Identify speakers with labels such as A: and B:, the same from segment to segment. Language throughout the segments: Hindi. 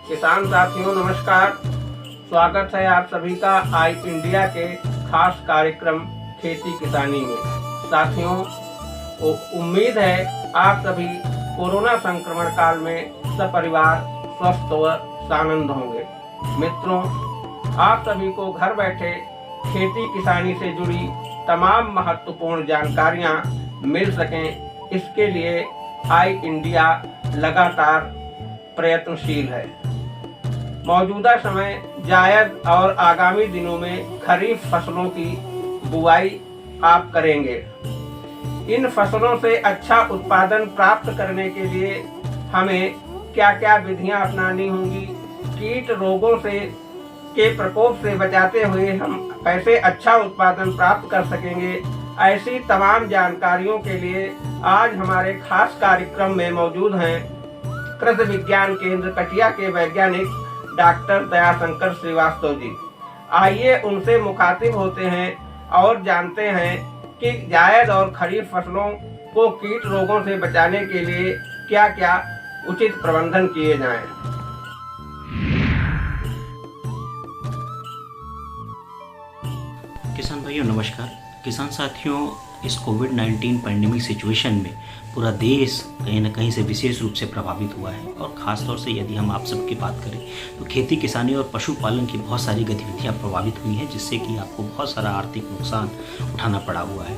A: किसान साथियों नमस्कार। स्वागत है आप सभी का आई इंडिया के खास कार्यक्रम खेती किसानी में। साथियों, उम्मीद है आप सभी कोरोना संक्रमण काल में सपरिवार स्वस्थ व सानंद होंगे। मित्रों, आप सभी को घर बैठे खेती किसानी से जुड़ी तमाम महत्वपूर्ण जानकारियां मिल सकें, इसके लिए आई इंडिया लगातार प्रयत्नशील है। मौजूदा समय जायद और आगामी दिनों में खरीफ फसलों की बुआई आप करेंगे। इन फसलों से अच्छा उत्पादन प्राप्त करने के लिए हमें क्या क्या विधियां अपनानी होंगी, कीट रोगों के प्रकोप से बचाते हुए हम कैसे अच्छा उत्पादन प्राप्त कर सकेंगे, ऐसी तमाम जानकारियों के लिए आज हमारे खास कार्यक्रम में मौजूद हैं कृषि विज्ञान केंद्र कटिया के वैज्ञानिक डॉक्टर दयाशंकर श्रीवास्तव जी। आइए उनसे मुखातिब होते हैं और जानते हैं कि जायद और खरीफ फसलों को कीट रोगों से बचाने के लिए क्या क्या उचित प्रबंधन किए जाएं।
B: किसान भाइयों नमस्कार। किसान साथियों, इस कोविड-19 पैंडेमिक सिचुएशन में पूरा देश कहीं ना कहीं से विशेष रूप से प्रभावित हुआ है और ख़ास तौर से यदि हम आप सबकी बात करें तो खेती किसानी और पशुपालन की बहुत सारी गतिविधियां प्रभावित हुई हैं, जिससे कि आपको बहुत सारा आर्थिक नुकसान उठाना पड़ा हुआ है।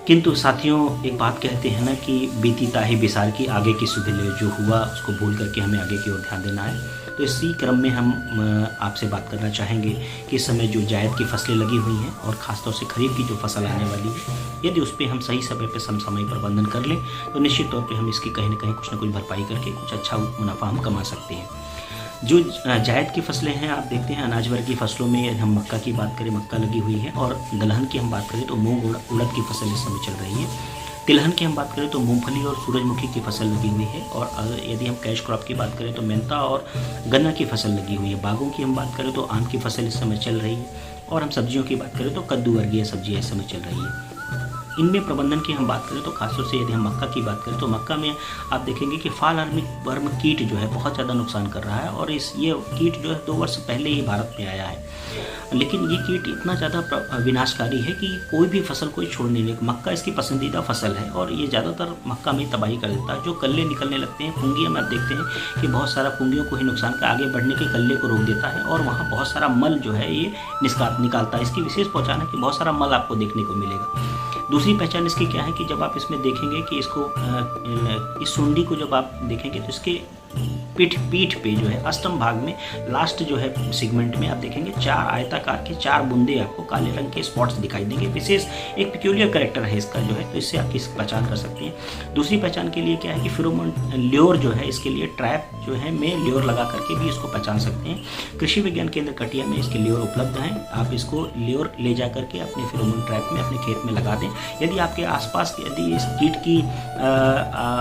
B: किंतु साथियों, एक बात कहते हैं ना कि बीती ताही बिसार की आगे की सुध ले, जो हुआ उसको भूल करके हमें आगे की ओर ध्यान देना है। तो इसी क्रम में हम आपसे बात करना चाहेंगे कि इस समय जो जायद की फसलें लगी हुई हैं और ख़ासतौर से खरीफ की जो फसल आने वाली है, यदि उस पर हम सही समय पर समसामयिक प्रबंधन कर लें तो निश्चित तौर पे हम इसकी कहीं ना कहीं कुछ ना कुछ भरपाई करके कुछ अच्छा मुनाफा हम कमा सकते हैं। जो जायद की फसलें हैं, आप देखते हैं अनाज वर्ग की फसलों में हम मक्का की बात करें, मक्का लगी हुई है, और दलहन की हम बात करें तो मूंग उड़द की फसल इस समय चल रही है। तिलहन की हम बात करें तो मूंगफली और सूरजमुखी की फसल लगी हुई है, और यदि हम कैश क्रॉप की बात करें तो मेंथा और गन्ना की फसल लगी हुई है। बागों की हम बात करें तो आम की फसल इस समय चल रही है, और हम सब्जियों की बात करें तो कद्दू वर्गीय सब्जियाँ इस समय चल रही है। इनमें प्रबंधन की हम बात करें तो खासतौर से यदि हम मक्का की बात करें तो मक्का में आप देखेंगे कि फाल वर्म कीट जो है बहुत ज़्यादा नुकसान कर रहा है, और ये कीट जो है 2 वर्ष पहले ही भारत में आया है। लेकिन ये कीट इतना ज़्यादा विनाशकारी है कि कोई भी फसल कोई छोड़ नहीं लेगा। मक्का इसकी पसंदीदा फसल है और ये ज़्यादातर मक्का में तबाही कर देता है। जो कल्ले निकलने लगते हैं, फुंगियाँ में आप देखते हैं कि बहुत सारा फुंगियों को ही नुकसान का आगे बढ़ने के कल्ले को रोक देता है, और वहाँ बहुत सारा मल जो है ये निकालता है। इसकी विशेष पहचान है कि बहुत सारा मल आपको देखने को मिलेगा। दूसरी पहचान इसकी क्या है कि जब आप इसमें देखेंगे कि इसको इस सुंडी को जब आप देखेंगे तो इसके पीठ पे जो है अष्टम भाग में लास्ट जो है सेगमेंट में आप देखेंगे 4 आयताकार के 4 बूंदे आपको काले रंग के स्पॉट्स दिखाई देंगे। विशेष एक पिक्यूलियर कैरेक्टर है इसका जो है, तो इससे आप इसकी पहचान कर सकते हैं। दूसरी पहचान के लिए क्या है कि फेरोमोन ल्योर जो है, इसके लिए ट्रैप जो है में ल्योर लगा करके भी इसको पहचान सकते हैं। कृषि विज्ञान केंद्र कटिया में इसके ल्योर उपलब्ध हैं। आप इसको ल्योर ले जा करके अपने फेरोमोन ट्रैप में अपने खेत में लगा दें। यदि आपके आसपास यदि इस कीट की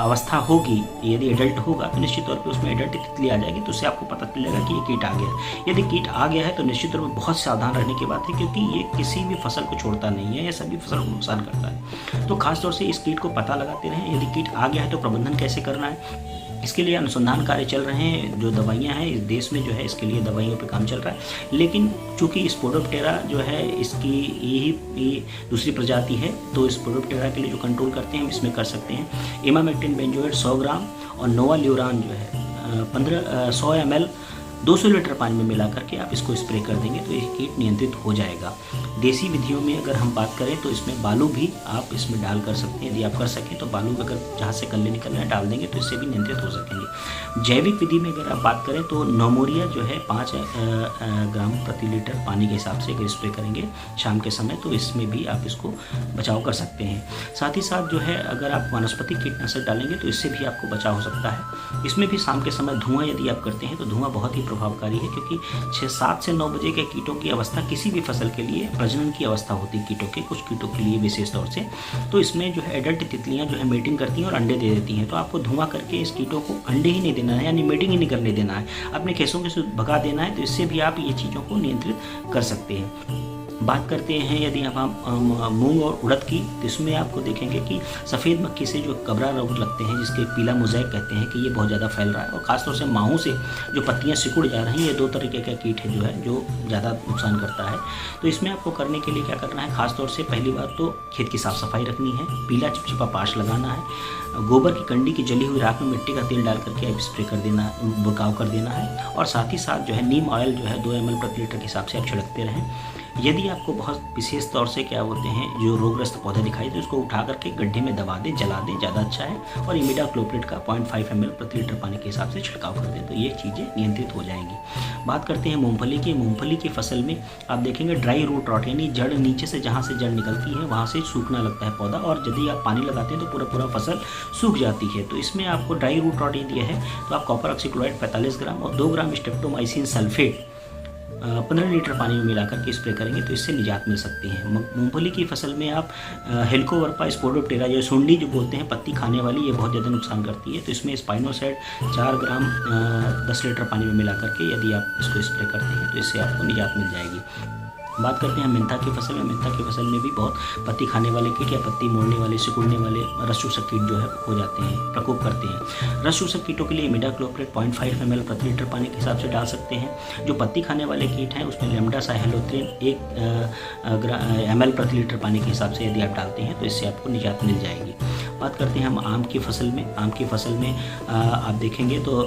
B: अवस्था होगी, यदि एडल्ट होगा तो निश्चित तौर पर उसमें एडल्ट तितली आ जाएगी, तो उससे आपको पता चलेगा कि ये कीट आ गया है। यदि कीट आ गया है तो निश्चित तौर पर बहुत सावधान रहने की बात है, क्योंकि ये किसी भी फसल को छोड़ता नहीं है, ये सभी फसल को नुकसान करता है। तो खासतौर से इस कीट को पता लगाते रहें। यदि कीट आ गया है तो प्रबंधन कैसे करना है, इसके लिए अनुसंधान कार्य चल रहे हैं। जो दवाइयाँ हैं इस देश में जो है इसके लिए दवाइयों पे काम चल रहा है। लेकिन चूँकि स्पोडोप्टेरा जो है इसकी यही दूसरी प्रजाति है, तो स्पोडोप्टेरा के लिए जो कंट्रोल करते हैं हम इसमें कर सकते हैं। इमामेक्टिन बेंजोएट 100 ग्राम और नोवाल्यूरान जो है 100 ml 200 लीटर पानी में मिला करके आप इसको स्प्रे कर देंगे तो ये कीट नियंत्रित हो जाएगा। देसी विधियों में अगर हम बात करें तो इसमें बालू भी आप इसमें डाल कर सकते हैं, यदि आप कर सकें तो बालू अगर जहाँ से कल्ले निकल रहे हैं डाल देंगे तो इससे भी नियंत्रित हो सकेंगे। जैविक विधि में अगर आप बात करें तो नौमोरिया जो है 5 ग्राम प्रति लीटर पानी के हिसाब से अगर स्प्रे करेंगे शाम के समय तो इसमें भी आप इसको बचाव कर सकते हैं। साथ ही साथ जो है अगर आप वनस्पति कीटनाशक डालेंगे तो इससे भी आपको बचाव हो सकता है। इसमें भी शाम के समय धुआं यदि आप करते हैं तो धुआं बहुत ही प्रभावकारी है, क्योंकि 7 से 9 बजे के कीटों की अवस्था किसी भी फसल के लिए प्रजनन की अवस्था होती है कीटों के, कुछ कीटों के लिए विशेष तौर से। तो इसमें जो है एडल्ट तितलियां जो है मेटिंग करती हैं और अंडे दे देती हैं, तो आपको धुआं करके इस कीटों को अंडे ही नहीं देना है, यानी मेटिंग ही नहीं करने देना है, अपने खेतों के से भगा देना है। तो इससे भी आप ये चीज़ों को नियंत्रित कर सकते हैं। बात करते हैं यदि हम मूंग और उड़द की, तो इसमें आपको देखेंगे कि सफ़ेद मक्खी से जो कबरा रोग लगते हैं, जिसके पीला मोज़ेक कहते हैं, कि ये बहुत ज़्यादा फैल रहा है। और ख़ासतौर से माहों से जो पत्तियां सिकुड़ जा रही हैं, ये 2 तरीके का कीट है जो ज़्यादा नुकसान करता है। तो इसमें आपको करने के लिए क्या करना है, ख़ासतौर से पहली बात तो खेत की साफ़ सफाई रखनी है, पीला चिपचिपा पाश लगाना है, गोबर की कंडी की जली हुई राख में मिट्टी का तेल डाल करके आप स्प्रे कर देना, बुरकाव कर देना है। और साथ ही साथ जो है नीम ऑयल जो है 2 ml प्रति लीटर के हिसाब से आप छिड़कते रहें। यदि आपको बहुत विशेष तौर से क्या बोलते हैं जो रोगग्रस्त पौधे दिखाई तो उसको उठा करके गड्ढे में दबा दें, जला दें, ज़्यादा अच्छा है। और इमिडाक्लोप्रिड का 0.5 ml प्रति लीटर पानी के हिसाब से छिड़काव कर दें, तो ये चीज़ें नियंत्रित हो जाएंगी। बात करते हैं मूंगफली की। मूंगफली की फसल में आप देखेंगे ड्राई रूट रॉट, यानी जड़ नीचे से जहाँ से जड़ निकलती है वहाँ से सूखना लगता है पौधा, और यदि आप पानी लगाते हैं तो पूरा फसल सूख जाती है। तो इसमें आपको ड्राई रूट रॉट ये दिया है तो आप कॉपर ऑक्सीक्लोराइड 45 ग्राम और 2 ग्राम स्ट्रेप्टोमाइसिन सल्फेट 15 लीटर पानी में मिलाकर के स्प्रे करेंगे तो इससे निजात मिल सकती है। मूंगफली की फसल में आप हेलिकोवर्पा स्पोडोप्टेरा जो सुंडी जो बोलते हैं पत्ती खाने वाली, ये बहुत ज़्यादा नुकसान करती है। तो इसमें स्पाइनोसाइड 4 ग्राम 10 लीटर पानी में मिला करके यदि आप इसको स्प्रे करते हैं तो इससे आपको निजात मिल जाएगी। बात करते हैं मेंथा की फसल में। मेंथा की फसल में भी बहुत पत्ती खाने वाले कीट या पत्ती मोड़ने वाले, सिकुड़ने वाले रस चूसक कीट जो है हो जाते हैं, प्रकोप करते हैं। रस चूसक कीटों के लिए इमिडाक्लोप्रिड 0.5 ml प्रति लीटर पानी के हिसाब से डाल सकते हैं। जो पत्ती खाने वाले कीट हैं उसमें लेमडा साइहेलोथ्रिन 1 ml प्रति लीटर पानी के हिसाब से यदि आप डालते हैं तो इससे आपको निजात मिल जाएगी। बात करते हैं हम आम की फसल में। आम की फसल में आप देखेंगे तो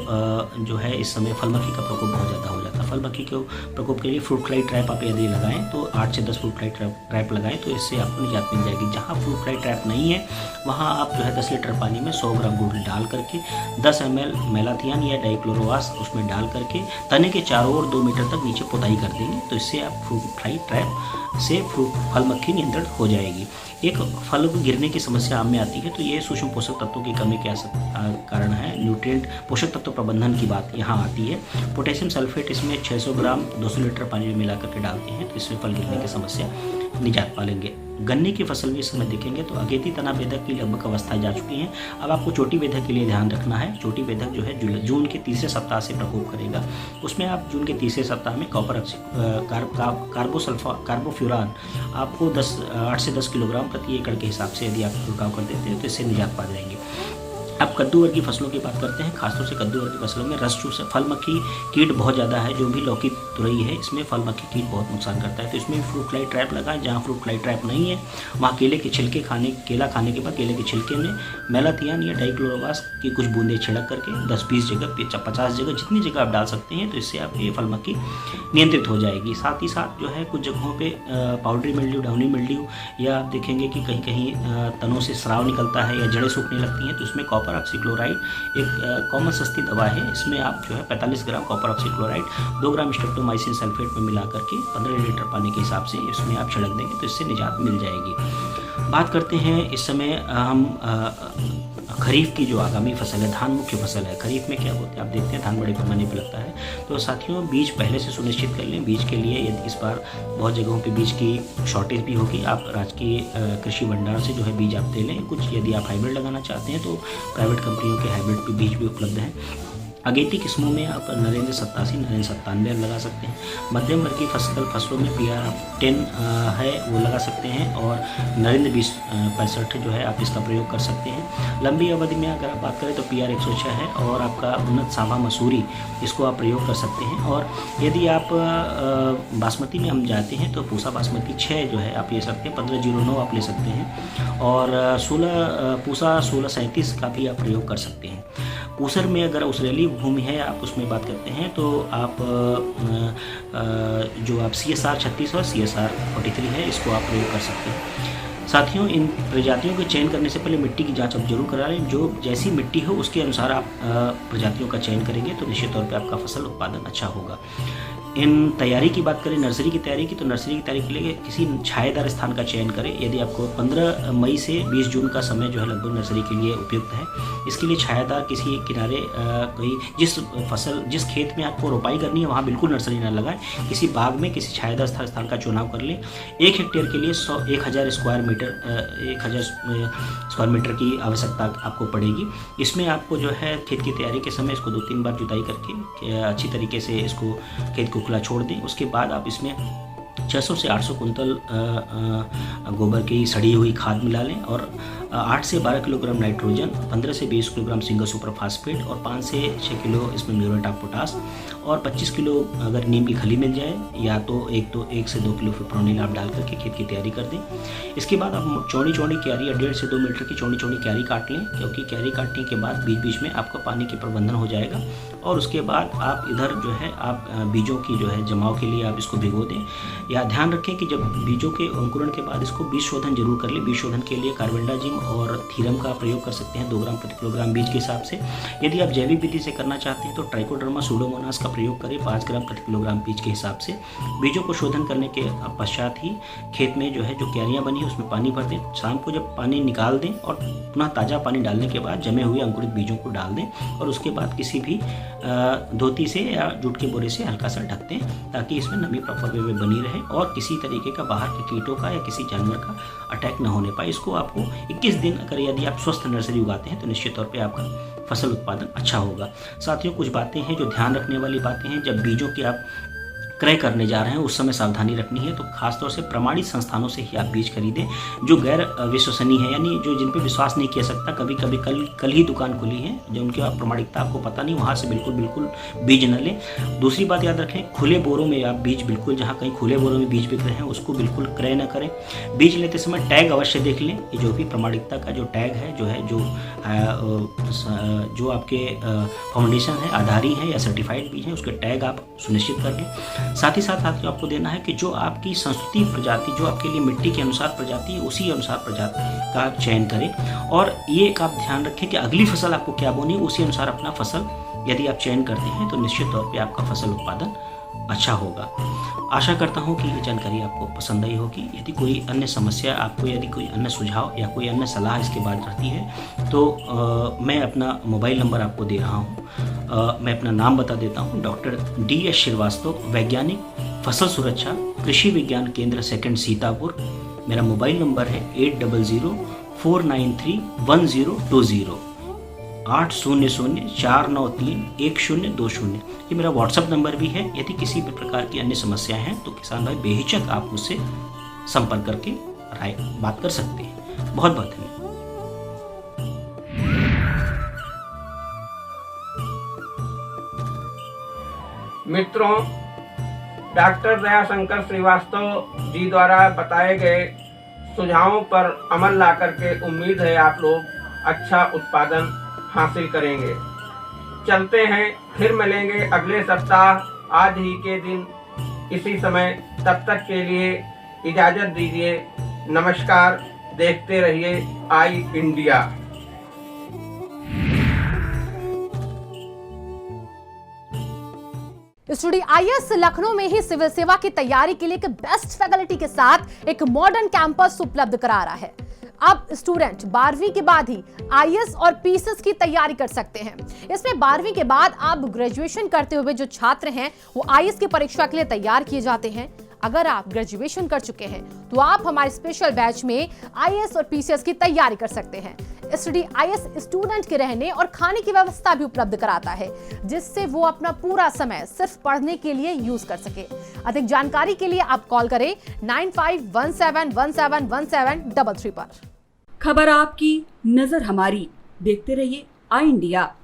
B: जो है इस समय फल मक्खी का प्रकोप बहुत ज़्यादा हो जाता है। फल मक्खी के प्रकोप के लिए फ्रूट फ्लाई ट्रैप आप यदि लगाएं तो 8 से 10 फ्रूट फ्लाई ट्रैप लगाएं तो इससे आपको निजात मिल जाएगी। जहाँ फ्रूट फ्लाई ट्रैप नहीं है वहाँ आप जो है 10 लीटर पानी में 100 ग्राम गुड़ डाल करके 10 ml मेलाथियन या डाइक्लोरोवास उसमें डाल करके तने के चारों ओर 2 मीटर तक नीचे पुताई कर देंगे तो इससे आप फ्रूट फ्लाई ट्रैप से फल मक्खी नियंत्रण हो जाएगी। एक फल गिरने की समस्या आम में आती है तो ये सूक्ष्म पोषक तत्वों की कमी के कारण है। न्यूट्रिएंट पोषक तत्व प्रबंधन की बात यहाँ आती है। पोटेशियम सल्फेट इसमें 600 ग्राम 200 लीटर पानी में मिला करके डालते हैं तो इसमें फल गिरने की समस्या निजात पालेंगे। गन्ने की फसल में इस समय देखेंगे तो अगेती तना बेधक की लगभग अवस्थाएं जा चुकी हैं। अब आपको चोटी बेधक के लिए ध्यान रखना है। चोटी बेधक जो है जून के तीसरे सप्ताह से प्रकोप करेगा। उसमें आप जून के तीसरे सप्ताह में कॉपर कार्बोफ्यूरान आपको 8 से 10 किलोग्राम प्रति एकड़ के हिसाब से यदि आप छिड़काव कर देते हैं तो इससे निजात पा जाएंगे। अब कद्दू वर्गीय फसलों की बात करते हैं। खासतौर से कद्दू वर्गीय फसलों में रस चूसक फल मक्खी कीट बहुत ज़्यादा है। जो भी लौकी तुरई है इसमें फल मक्खी कीट बहुत नुकसान करता है तो इसमें फ्रूट फ्लाई ट्रैप लगाएं। जहाँ फ्रूट फ्लाई ट्रैप नहीं है वहाँ केले के छिलके केला खाने के बाद केले के छिलके में मेलाथियन या डाइक्लोरोवास की कुछ बूंदें छिड़क करके 10-20 जगह 50 जगह जितनी जगह आप डाल सकते हैं तो इससे आप ये फल मक्खी नियंत्रित हो जाएगी। साथ ही साथ जो है कुछ जगहों पे पाउडरी मिल्ड्यू, डाउनी मिल्ड्यू या आप देखेंगे कि कहीं कहीं तनों से स्राव निकलता है या जड़ें सूखने लगती हैं तो इसमें कॉपर ऑक्सीक्लोराइड एक कॉमन सस्ती दवा है। इसमें आप जो है 45 ग्राम कॉपर ऑक्सीक्लोराइड 2 ग्राम स्ट्रेप्टोमाइसिन सल्फेट में मिला करके 15 लीटर पानी के हिसाब से इसमें आप छिड़क देंगे तो इससे निजात मिल जाएगी। बात करते हैं इस समय हम खरीफ की जो आगामी फसल है, धान मुख्य फसल है। खरीफ में क्या होता है आप देखते हैं धान बड़े पैमाने पर लगता है तो साथियों बीज पहले से सुनिश्चित कर लें। बीज के लिए यदि इस बार बहुत जगहों पे बीज की शॉर्टेज भी होगी, आप राजकीय कृषि भंडार से जो है बीज आप ले लें। कुछ यदि आप हाइब्रिड लगाना चाहते हैं तो प्राइवेट कंपनियों के हाइब्रिड बीज भी उपलब्ध हैं। अगेती किस्मों में आप नरेंद्र 87, नरेंद्र 97 लगा सकते हैं। मध्यम वर्गीय फसलों में PR 10 है वो लगा सकते हैं और नरेंद्र 2065 जो है आप इसका प्रयोग कर सकते हैं। लंबी अवधि में अगर आप बात करें तो PR 106 है और आपका उन्नत सांभा मसूरी इसको आप प्रयोग कर सकते हैं। और यदि आप बासमती में हम जाते हैं तो पूसा बासमती 6 जो है आप ले सकते हैं, 1509 आप ले सकते हैं और पूसा 1637 का भी आप प्रयोग कर सकते हैं। ऊसर में अगर उसरेली भूमि है आप उसमें बात करते हैं तो आप जो आप CSR 36 और CSR 43 है इसको आप प्रयोग कर सकते हैं। साथियों, इन प्रजातियों के चयन करने से पहले मिट्टी की जांच आप जरूर करा लें। जो जैसी मिट्टी हो उसके अनुसार आप प्रजातियों का चयन करेंगे तो निश्चित तौर पे आपका फसल उत्पादन अच्छा होगा। इन तैयारी की बात करें नर्सरी की तैयारी की, तो नर्सरी की तैयारी के लिए किसी छायादार स्थान का चयन करें। यदि आपको 15 मई से 20 जून का समय जो है लगभग नर्सरी के लिए उपयुक्त है। इसके लिए छायादार किसी किनारे कोई जिस खेत में आपको रोपाई करनी है वहाँ बिल्कुल नर्सरी ना लगाएं। किसी बाग में किसी छायादार स्थान का चुनाव कर लें। 1 हेक्टेयर के लिए 1000 स्क्वायर मीटर की आवश्यकता आपको पड़ेगी। इसमें आपको जो है खेत की तैयारी के समय इसको 2-3 बार जुताई करके अच्छी तरीके से इसको खेत को खुला छोड़ दें। उसके बाद आप इसमें 600 से 800 कुंतल गोबर की सड़ी हुई खाद मिला लें और 8 से 12 किलोग्राम नाइट्रोजन, 15 से 20 किलोग्राम सिंगल सुपर फास्फेट और 5 से 6 किलो इसमें म्यूरेट ऑफ पोटास और 25 किलो अगर नीम की खली मिल जाए या तो 1 से 2 किलो फिप्रोनिल आप डाल करके खेत की तैयारी कर दें। इसके बाद आप चौड़ी क्यारी या 1.5 से 2 मीटर की चौड़ी क्यारी काट लें, क्योंकि क्यारी काटने के बाद बीच में आपका पानी के प्रबंधन हो जाएगा। और उसके बाद आप इधर जो है आप बीजों की जो है जमाव के लिए आप इसको भिगो दें। या ध्यान रखें कि जब बीजों के अंकुरण के बाद इसको बीज शोधन जरूर कर लें। बीज शोधन के लिए कार्बेंडाजिम और थीरम का प्रयोग कर सकते हैं 2 ग्राम प्रति किलोग्राम बीज के हिसाब से। यदि आप जैविक विधि से करना चाहते हैं तो ट्राइकोडर्मा सूडोमोनास का प्रयोग करें 5 ग्राम प्रति किलोग्राम बीज के हिसाब से। बीजों को शोधन करने के पश्चात ही खेत में जो है जो क्यारियाँ बनी है उसमें पानी भर दें। शाम को जब पानी निकाल दें और पुनः ताज़ा पानी डालने के बाद जमे हुए अंकुरित बीजों को डाल दें और उसके बाद किसी भी धोती से या जूट के बोरे से हल्का सा ढक दें ताकि इसमें नमी प्रॉपर वे में बनी रहे और किसी तरीके का बाहर के कीटों का या किसी जानवर का अटैक न होने पाए। इसको आपको 21 दिन अगर यदि आप स्वस्थ नर्सरी उगाते हैं तो निश्चित तौर पे आपका फसल उत्पादन अच्छा होगा। साथियों, कुछ बातें हैं जो ध्यान रखने वाली बातें हैं। जब बीजों की आप क्रय करने जा रहे हैं उस समय सावधानी रखनी है। तो खासतौर से प्रमाणित संस्थानों से ही आप बीज खरीदें जो गैर विश्वसनीय है, यानी जो जिन पे विश्वास नहीं किया सकता। कभी कल ही दुकान खुली है जो उनकी प्रमाणिकता आपको पता नहीं, वहाँ से बिल्कुल बीज न लें। दूसरी बात याद रखें, खुले बोरों में आप बीज बिल्कुल जहाँ कहीं खुले बोरों में बीज बिक रहे हैं उसको बिल्कुल क्रय न करें। बीज लेते समय टैग अवश्य देख लें। ये जो भी प्रमाणिकता का जो टैग है जो आपके फाउंडेशन है, आधारी है या सर्टिफाइड बीज है, उसके टैग आप सुनिश्चित कर लें। साथ ही साथ आपको देना है कि जो आपकी संस्कृति प्रजाति, जो आपके लिए मिट्टी के अनुसार प्रजाति है, उसी अनुसार प्रजाति का चयन करें। और ये एक आप ध्यान रखें कि अगली फसल आपको क्या बोनी है, उसी अनुसार अपना फसल यदि आप चयन करते हैं तो निश्चित तौर पे आपका फसल उत्पादन अच्छा होगा। आशा करता हूँ कि ये जानकारी आपको पसंद आई होगी। यदि कोई अन्य समस्या आपको, यदि कोई अन्य सुझाव या कोई अन्य सलाह इसके बाद रहती है तो मैं अपना मोबाइल नंबर आपको दे रहा हूँ। मैं अपना नाम बता देता हूँ, डॉक्टर DS श्रीवास्तव, वैज्ञानिक, फसल सुरक्षा, कृषि विज्ञान केंद्र 2 सीतापुर। मेरा मोबाइल नंबर है 8004931020 800-493-1020। ये मेरा व्हाट्सएप नंबर भी है। यदि किसी भी प्रकार की अन्य समस्या है तो किसान भाई बेहिचक आप मुझसे संपर्क करके बात कर सकते हैं। बहुत बहुत धन्यवाद।
A: मित्रों, डॉक्टर दयाशंकर श्रीवास्तव जी द्वारा बताए गए सुझावों पर अमल ला करके उम्मीद है आप लोग अच्छा उत्पादन हासिल करेंगे। चलते हैं, फिर मिलेंगे अगले सप्ताह आज ही के दिन इसी समय। तब तक के लिए इजाजत दीजिए। नमस्कार। देखते रहिए आई इंडिया।
C: स्टूडियो IAS लखनऊ में ही सिविल सेवा की तैयारी के लिए एक बेस्ट फैकल्टी के साथ एक मॉडर्न कैंपस उपलब्ध करा रहा है। अब स्टूडेंट 12वीं के बाद ही IAS और PCS की तैयारी कर सकते हैं। इसमें 12वीं के बाद आप ग्रेजुएशन करते हुए जो छात्र हैं वो IAS की परीक्षा के लिए तैयार किए जाते हैं। अगर आप ग्रेजुएशन कर चुके हैं तो आप हमारे स्पेशल बैच में IAS और PCS की तैयारी कर सकते हैं। स्टूडियो IAS स्टूडेंट के रहने और खाने की व्यवस्था भी उपलब्ध कराता है, जिससे वो अपना पूरा समय सिर्फ पढ़ने के लिए यूज कर सके। अधिक जानकारी के लिए आप कॉल करें 9517171733 पर।
D: खबर आपकी, नजर हमारी। देखते रहिए आई इंडिया।